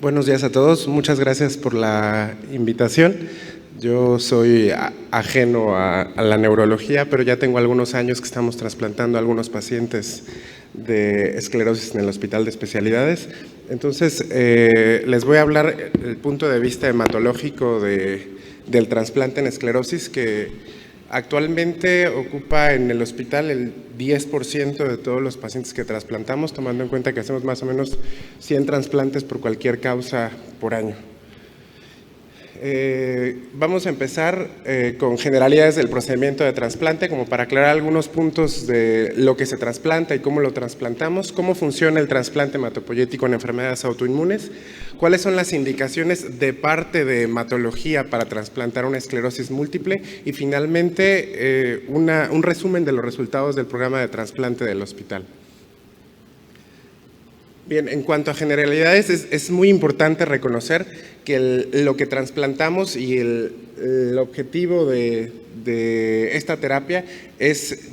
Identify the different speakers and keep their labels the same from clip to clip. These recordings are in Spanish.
Speaker 1: Buenos días a todos, muchas gracias por la invitación. Yo soy ajeno a la neurología, pero ya tengo algunos años que estamos trasplantando a algunos pacientes de esclerosis en el Hospital de Especialidades. Entonces, les voy a hablar el punto de vista hematológico del trasplante en esclerosis, que actualmente ocupa en el hospital el 10% de todos los pacientes que trasplantamos, tomando en cuenta que hacemos más o menos 100 trasplantes por cualquier causa por año. Vamos a empezar con generalidades del procedimiento de trasplante, como para aclarar algunos puntos de lo que se trasplanta y cómo lo trasplantamos, cómo funciona el trasplante hematopoyético en enfermedades autoinmunes, cuáles son las indicaciones de parte de hematología para trasplantar una esclerosis múltiple y finalmente un resumen de los resultados del programa de trasplante del hospital. Bien, en cuanto a generalidades, es muy importante reconocer que lo que trasplantamos y el objetivo de esta terapia es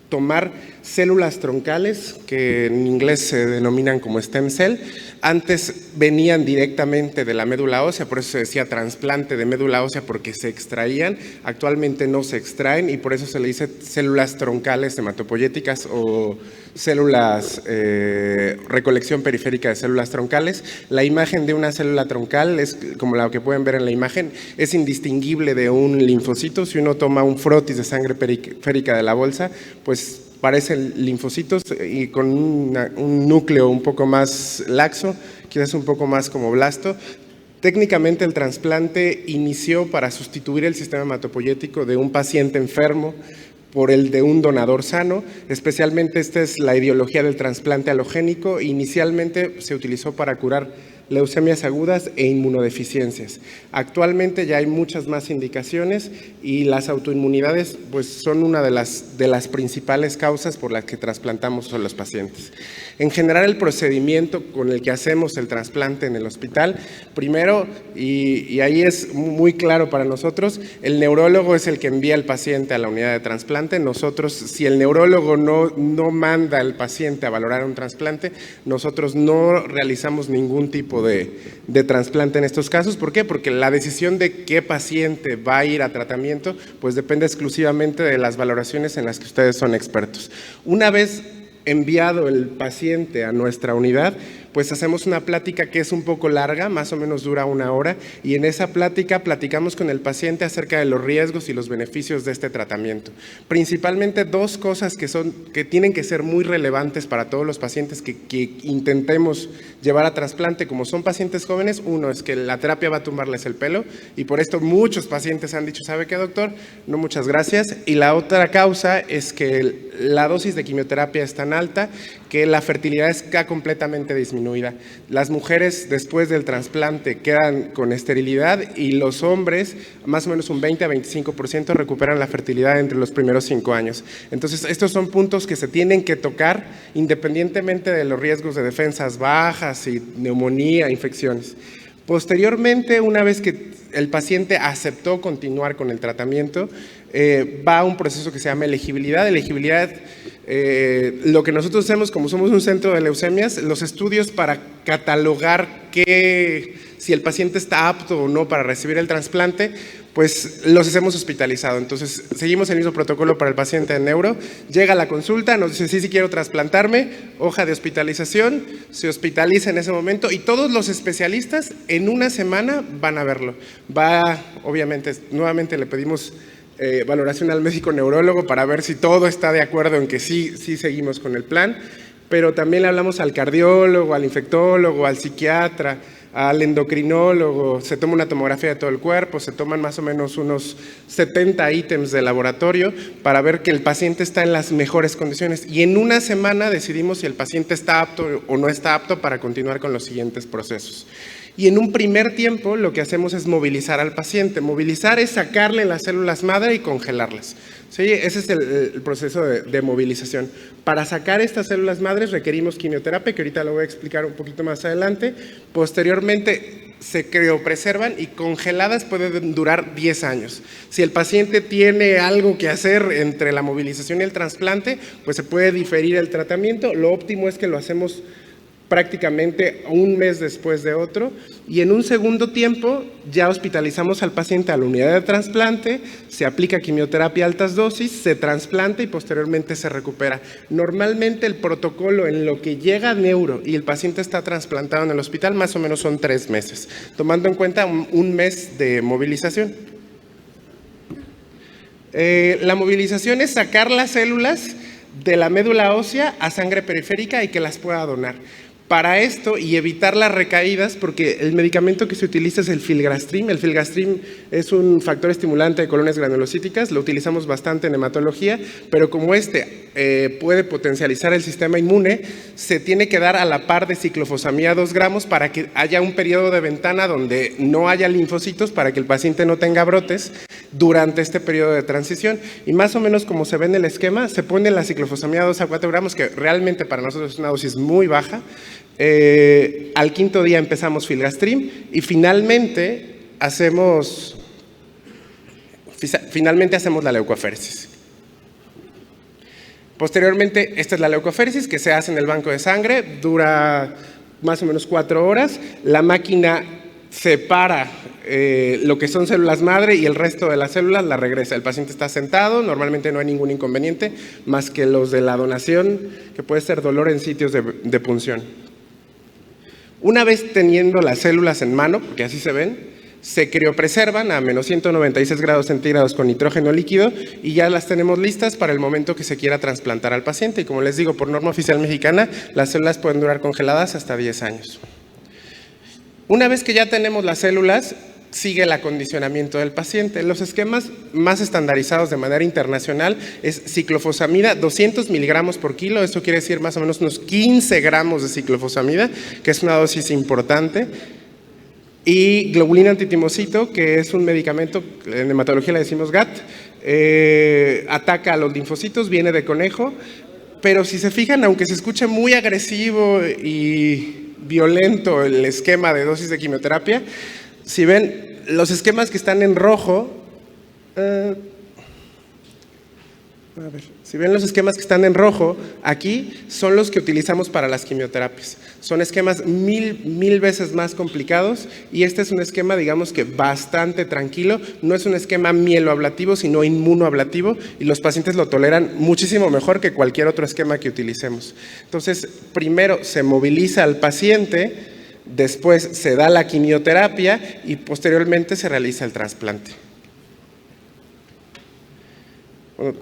Speaker 1: tomar células troncales, que en inglés se denominan como stem cell. Antes venían directamente de la médula ósea, por eso se decía trasplante de médula ósea, porque se extraían. Actualmente no se extraen y por eso se le dice células troncales hematopoyéticas o células, recolección periférica de células troncales. La imagen de una célula troncal, es como la que pueden ver en la imagen, es indistinguible de un linfocito. Si uno toma un frotis de sangre periférica de la bolsa, pues parecen linfocitos y con un núcleo un poco más laxo, quizás un poco más como blasto. Técnicamente el trasplante inició para sustituir el sistema hematopoyético de un paciente enfermo por el de un donador sano. Especialmente esta es la ideología del trasplante alogénico. Inicialmente se utilizó para curar leucemias agudas e inmunodeficiencias. Actualmente ya hay muchas más indicaciones y las autoinmunidades pues, son una de las principales causas por las que trasplantamos a los pacientes. En general, el procedimiento con el que hacemos el trasplante en el hospital, primero, y ahí es muy claro para nosotros, el neurólogo es el que envía al paciente a la unidad de trasplante. Nosotros, si el neurólogo no manda al paciente a valorar un trasplante, nosotros no realizamos ningún tipo de trasplante en estos casos. ¿Por qué? Porque la decisión de qué paciente va a ir a tratamiento pues depende exclusivamente de las valoraciones en las que ustedes son expertos. Una vez enviado el paciente a nuestra unidad, pues hacemos una plática que es un poco larga, más o menos dura 1 hora, y en esa plática platicamos con el paciente acerca de los riesgos y los beneficios de este tratamiento. Principalmente 2 cosas que tienen que ser muy relevantes para todos los pacientes que intentemos llevar a trasplante. Como son pacientes jóvenes, uno es que la terapia va a tumbarles el pelo, y por esto muchos pacientes han dicho, ¿sabe qué, doctor? No, muchas gracias. Y la otra causa es que la dosis de quimioterapia es tan alta que la fertilidad está completamente disminuida. Las mujeres después del trasplante quedan con esterilidad y los hombres, más o menos un 20 a 25%, recuperan la fertilidad entre los primeros 5 años. Entonces, estos son puntos que se tienen que tocar independientemente de los riesgos de defensas bajas y neumonía, infecciones. Posteriormente, una vez que el paciente aceptó continuar con el tratamiento, va a un proceso que se llama elegibilidad. Lo que nosotros hacemos, como somos un centro de leucemias, los estudios para catalogar si el paciente está apto o no para recibir el trasplante, pues los hacemos hospitalizado. Entonces, seguimos el mismo protocolo para el paciente en neuro. Llega a la consulta, nos dice, sí quiero trasplantarme, hoja de hospitalización, se hospitaliza en ese momento y todos los especialistas en 1 semana van a verlo. Obviamente, nuevamente le pedimos valoración al médico neurólogo para ver si todo está de acuerdo en que sí seguimos con el plan, pero también le hablamos al cardiólogo, al infectólogo, al psiquiatra, al endocrinólogo, se toma una tomografía de todo el cuerpo, se toman más o menos unos 70 ítems de laboratorio para ver que el paciente está en las mejores condiciones y en 1 semana decidimos si el paciente está apto o no está apto para continuar con los siguientes procesos. Y en un primer tiempo lo que hacemos es movilizar al paciente. Movilizar es sacarle las células madre y congelarlas. ¿Sí? Ese es el proceso de movilización. Para sacar estas células madres requerimos quimioterapia, que ahorita lo voy a explicar un poquito más adelante. Posteriormente se criopreservan y congeladas pueden durar 10 años. Si el paciente tiene algo que hacer entre la movilización y el trasplante, pues se puede diferir el tratamiento. Lo óptimo es que lo hacemos prácticamente un mes después de otro, y en un segundo tiempo ya hospitalizamos al paciente a la unidad de trasplante, se aplica quimioterapia a altas dosis, se trasplanta y posteriormente se recupera. Normalmente el protocolo en lo que llega a neuro y el paciente está trasplantado en el hospital más o menos son 3 meses, tomando en cuenta un mes de movilización. La movilización es sacar las células de la médula ósea a sangre periférica y que las pueda donar. Para esto y evitar las recaídas, porque el medicamento que se utiliza es el filgrastim. El filgrastim es un factor estimulante de colonias granulocíticas, lo utilizamos bastante en hematología, pero como puede potencializar el sistema inmune, se tiene que dar a la par de ciclofosfamida 2 gramos para que haya un periodo de ventana donde no haya linfocitos, para que el paciente no tenga brotes durante este periodo de transición. Y más o menos como se ve en el esquema, se pone la ciclofosfamida 2 a 4 gramos, que realmente para nosotros es una dosis muy baja. Al quinto día empezamos filgrastim y finalmente hacemos la leucoaféresis. Posteriormente, esta es la leucoaféresis que se hace en el banco de sangre, dura más o menos 4 horas. La máquina separa lo que son células madre y el resto de las células la regresa. El paciente está sentado, normalmente no hay ningún inconveniente, más que los de la donación, que puede ser dolor en sitios de punción. Una vez teniendo las células en mano, porque así se ven, se criopreservan a menos 196 grados centígrados con nitrógeno líquido y ya las tenemos listas para el momento que se quiera trasplantar al paciente. Y como les digo, por norma oficial mexicana, las células pueden durar congeladas hasta 10 años. Una vez que ya tenemos las células, sigue el acondicionamiento del paciente. Los esquemas más estandarizados de manera internacional es ciclofosfamida 200 miligramos por kilo, esto quiere decir más o menos unos 15 gramos de ciclofosfamida, que es una dosis importante, y globulina antitimocito, que es un medicamento, en hematología le decimos GAT, ataca a los linfocitos, viene de conejo, pero si se fijan, aunque se escuche muy agresivo y violento el esquema de dosis de quimioterapia, si ven los esquemas que están en rojo, aquí son los que utilizamos para las quimioterapias. Son esquemas mil veces más complicados y este es un esquema, digamos que bastante tranquilo. No es un esquema mieloablativo, sino inmunoablativo y los pacientes lo toleran muchísimo mejor que cualquier otro esquema que utilicemos. Entonces, primero se moviliza al paciente, después se da la quimioterapia y posteriormente se realiza el trasplante.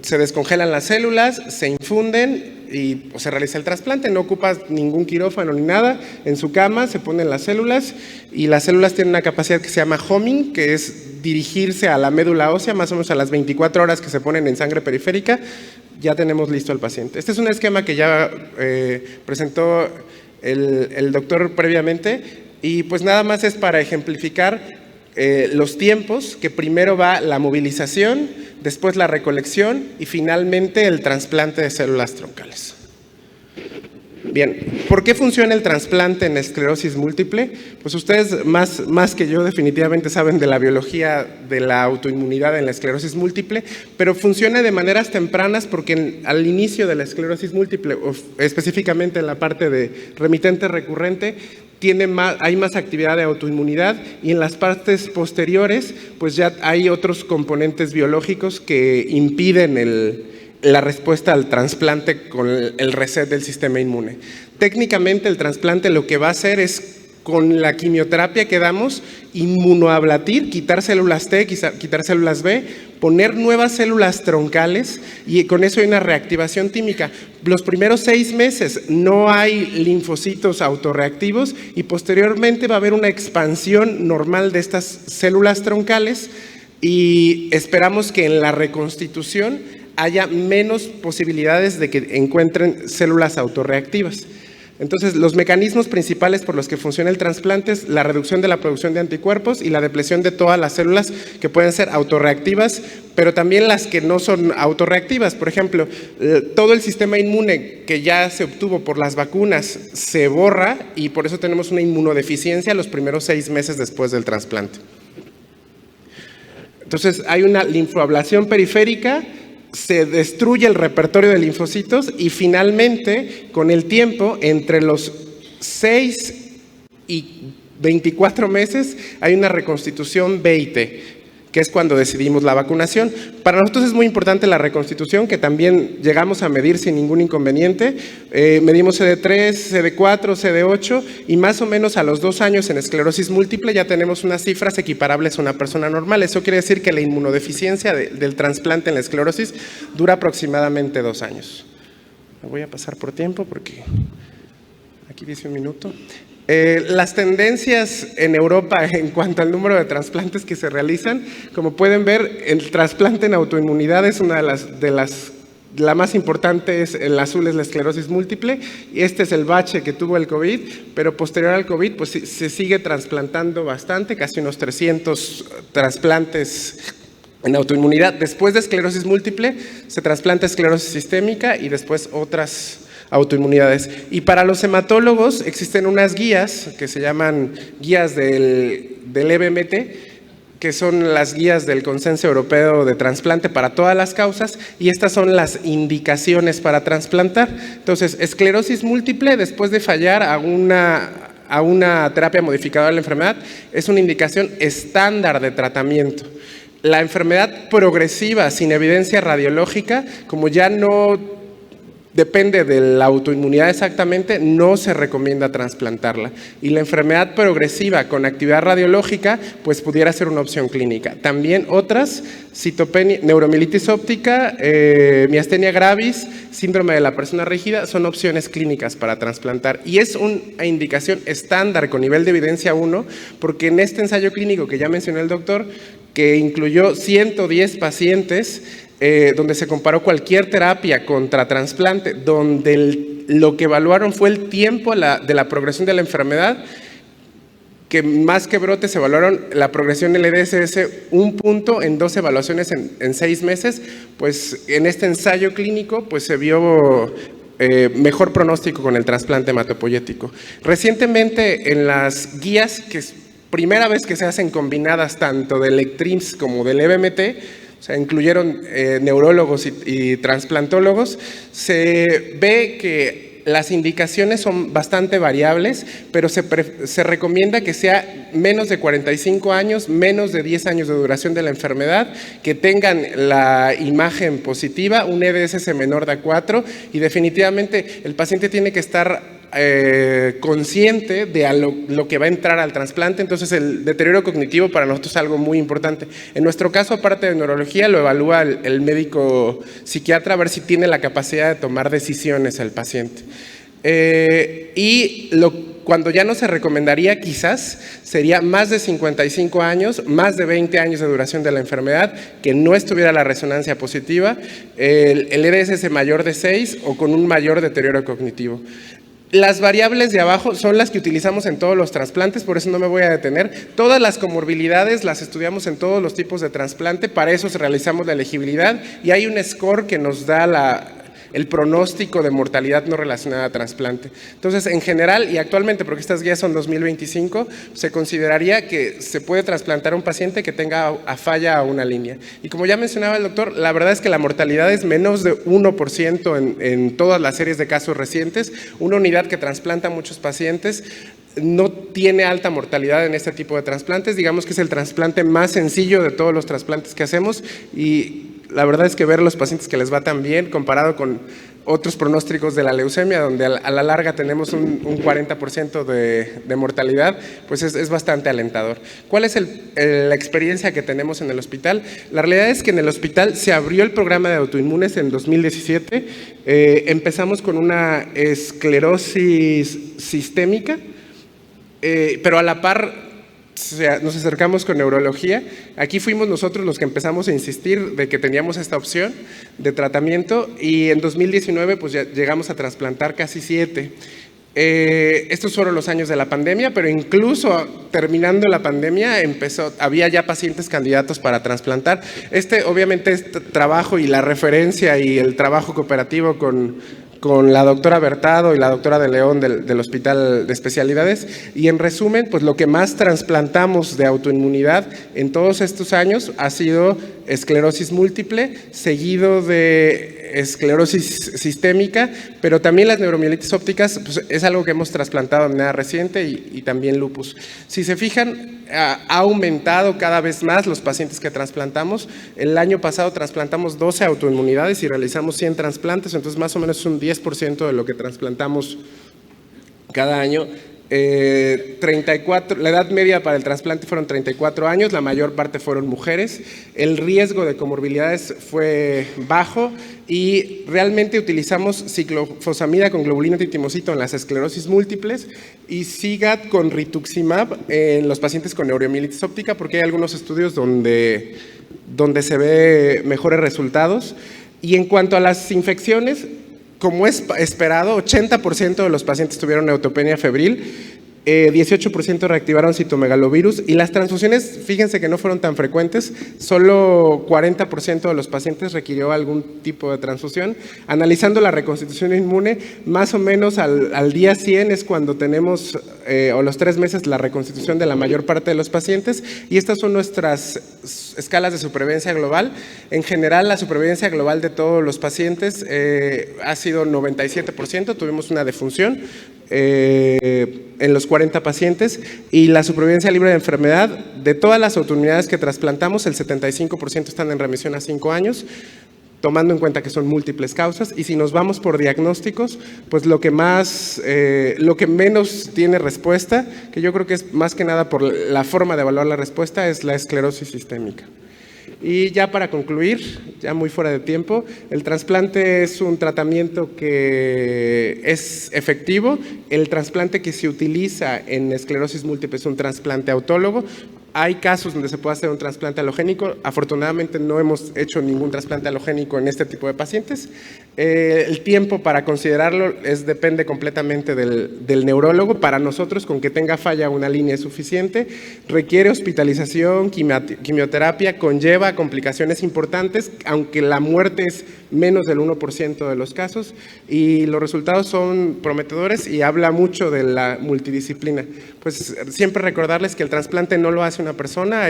Speaker 1: Se descongelan las células, se infunden y se realiza el trasplante. No ocupa ningún quirófano ni nada. En su cama se ponen las células y las células tienen una capacidad que se llama homing, que es dirigirse a la médula ósea más o menos a las 24 horas que se ponen en sangre periférica. Ya tenemos listo al paciente. Este es un esquema que ya presentó el doctor previamente y pues nada más es para ejemplificar los tiempos, que primero va la movilización, después la recolección y finalmente el trasplante de células troncales. Bien, ¿por qué funciona el trasplante en esclerosis múltiple? Pues ustedes más que yo definitivamente saben de la biología de la autoinmunidad en la esclerosis múltiple, pero funciona de maneras tempranas porque al inicio de la esclerosis múltiple, o específicamente en la parte de remitente recurrente, hay más actividad de autoinmunidad y en las partes posteriores pues ya hay otros componentes biológicos que impiden la respuesta al trasplante con el reset del sistema inmune. Técnicamente el trasplante lo que va a hacer es, con la quimioterapia que damos, inmunoablatir, quitar células T, quitar células B, poner nuevas células troncales y con eso hay una reactivación tímica. Los primeros 6 meses no hay linfocitos autorreactivos y posteriormente va a haber una expansión normal de estas células troncales y esperamos que en la reconstitución haya menos posibilidades de que encuentren células autorreactivas. Entonces, los mecanismos principales por los que funciona el trasplante es la reducción de la producción de anticuerpos y la depresión de todas las células que pueden ser autorreactivas, pero también las que no son autorreactivas. Por ejemplo, todo el sistema inmune que ya se obtuvo por las vacunas se borra y por eso tenemos una inmunodeficiencia los primeros 6 meses después del trasplante. Entonces, hay una linfoablación periférica, se destruye el repertorio de linfocitos y finalmente, con el tiempo, entre los 6 y 24 meses hay una reconstitución B-T, que es cuando decidimos la vacunación. Para nosotros es muy importante la reconstitución, que también llegamos a medir sin ningún inconveniente. Medimos CD3, CD4, CD8 y más o menos a los 2 años en esclerosis múltiple ya tenemos unas cifras equiparables a una persona normal. Eso quiere decir que la inmunodeficiencia del trasplante en la esclerosis dura aproximadamente 2 años. Me voy a pasar por tiempo porque aquí dice 1 minuto. Las tendencias en Europa en cuanto al número de trasplantes que se realizan, como pueden ver, el trasplante en autoinmunidad es una la más importante, el azul es la esclerosis múltiple, y este es el bache que tuvo el COVID, pero posterior al COVID pues se sigue trasplantando bastante, casi unos 300 trasplantes en autoinmunidad. Después de esclerosis múltiple se trasplanta esclerosis sistémica y después otras autoinmunidades. Y para los hematólogos existen unas guías que se llaman guías del EBMT, que son las guías del Consenso Europeo de Trasplante para todas las causas, y estas son las indicaciones para trasplantar. Entonces, esclerosis múltiple, después de fallar a una terapia modificadora de la enfermedad, es una indicación estándar de tratamiento. La enfermedad progresiva sin evidencia radiológica, como ya no depende de la autoinmunidad exactamente, no se recomienda trasplantarla. Y la enfermedad progresiva con actividad radiológica, pues pudiera ser una opción clínica. También otras, citopenia, neuromielitis óptica, miastenia gravis, síndrome de la persona rígida, son opciones clínicas para trasplantar. Y es una indicación estándar con nivel de evidencia 1, porque en este ensayo clínico que ya mencionó el doctor, que incluyó 110 pacientes, donde se comparó cualquier terapia contra trasplante, donde lo que evaluaron fue el tiempo de la progresión de la enfermedad, que más que brotes evaluaron la progresión del EDSS 1 punto en 2 evaluaciones en 6 meses, pues en este ensayo clínico pues se vio mejor pronóstico con el trasplante hematopoyético. Recientemente en las guías, que es primera vez que se hacen combinadas tanto del ECTRIMS como del EBMT, o sea, incluyeron neurólogos y transplantólogos, se ve que las indicaciones son bastante variables, pero se recomienda que sea menos de 45 años, menos de 10 años de duración de la enfermedad, que tengan la imagen positiva, un EDSS menor de A4, y definitivamente el paciente tiene que estar consciente de lo que va a entrar al trasplante. Entonces el deterioro cognitivo para nosotros es algo muy importante. En nuestro caso, aparte de neurología, lo evalúa el médico psiquiatra a ver si tiene la capacidad de tomar decisiones al paciente. Cuando ya no se recomendaría, quizás, sería más de 55 años, más de 20 años de duración de la enfermedad, que no estuviera la resonancia positiva, el EDSS mayor de 6 o con un mayor deterioro cognitivo. Las variables de abajo son las que utilizamos en todos los trasplantes, por eso no me voy a detener. Todas las comorbilidades las estudiamos en todos los tipos de trasplante, para eso realizamos la elegibilidad y hay un score que nos da el pronóstico de mortalidad no relacionada a trasplante. Entonces, en general y actualmente, porque estas guías son 2025, se consideraría que se puede trasplantar a un paciente que tenga a falla a una línea. Y como ya mencionaba el doctor, la verdad es que la mortalidad es menos de 1% en todas las series de casos recientes. Una unidad que trasplanta a muchos pacientes no tiene alta mortalidad en este tipo de trasplantes. Digamos que es el trasplante más sencillo de todos los trasplantes que hacemos, y la verdad es que ver los pacientes que les va tan bien comparado con otros pronósticos de la leucemia, donde a la larga tenemos un 40% de mortalidad, pues es bastante alentador. ¿Cuál es la experiencia que tenemos en el hospital? La realidad es que en el hospital se abrió el programa de autoinmunes en 2017. Empezamos con una esclerosis sistémica, pero a la par nos acercamos con neurología. Aquí fuimos nosotros los que empezamos a insistir de que teníamos esta opción de tratamiento, y en 2019 pues ya llegamos a trasplantar casi 7. Estos fueron los años de la pandemia, pero incluso terminando la pandemia había ya pacientes candidatos para trasplantar. Obviamente este trabajo y la referencia y el trabajo cooperativo con la doctora Bertado y la doctora de León del Hospital de Especialidades, y en resumen, pues lo que más trasplantamos de autoinmunidad en todos estos años ha sido esclerosis múltiple, seguido de esclerosis sistémica, pero también las neuromielitis ópticas pues, es algo que hemos trasplantado de manera reciente y también lupus. Si se fijan, ha aumentado cada vez más los pacientes que trasplantamos. El año pasado trasplantamos 12 autoinmunidades y realizamos 100 trasplantes, entonces más o menos es un 10% de lo que trasplantamos cada año. 34, la edad media para el trasplante fueron 34 años, la mayor parte fueron mujeres. El riesgo de comorbilidades fue bajo y realmente utilizamos ciclofosfamida con globulina titimocito en las esclerosis múltiples y SIGAT con rituximab en los pacientes con neuromielitis óptica, porque hay algunos estudios donde se ve mejores resultados. Y en cuanto a las infecciones, como es esperado, 80% de los pacientes tuvieron neutropenia febril, 18% reactivaron citomegalovirus y las transfusiones, fíjense que no fueron tan frecuentes, solo 40% de los pacientes requirió algún tipo de transfusión. Analizando la reconstitución inmune, más o menos al día 100 es cuando tenemos, o los 3 meses, la reconstitución de la mayor parte de los pacientes y estas son nuestras escalas de supervivencia global. En general, la supervivencia global de todos los pacientes ha sido 97%, tuvimos una defunción en los 40 pacientes y la supervivencia libre de enfermedad de todas las autoinmunidades que trasplantamos, el 75% están en remisión a 5 años, tomando en cuenta que son múltiples causas. Y si nos vamos por diagnósticos, pues lo que menos tiene respuesta, que yo creo que es más que nada por la forma de evaluar la respuesta, es la esclerosis sistémica. Y ya para concluir, ya muy fuera de tiempo, el trasplante es un tratamiento que es efectivo. El trasplante que se utiliza en esclerosis múltiple es un trasplante autólogo. Hay casos donde se puede hacer un trasplante alogénico. Afortunadamente no hemos hecho ningún trasplante alogénico en este tipo de pacientes. El tiempo para considerarlo depende completamente del neurólogo. Para nosotros, con que tenga falla una línea es suficiente. Requiere hospitalización, quimioterapia, conlleva complicaciones importantes, aunque la muerte es menos del 1% de los casos. Y los resultados son prometedores y habla mucho de la multidisciplina. Pues siempre recordarles que el trasplante no lo hace una persona,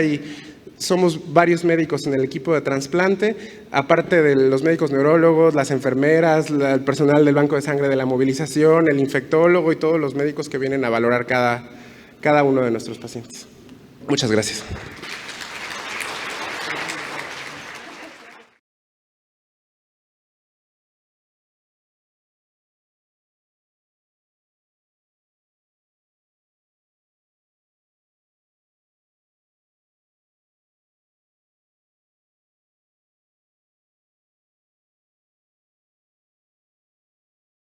Speaker 1: somos varios médicos en el equipo de trasplante, aparte de los médicos neurólogos, las enfermeras, el personal del banco de sangre de la movilización, el infectólogo y todos los médicos que vienen a valorar cada uno de nuestros pacientes. Muchas gracias.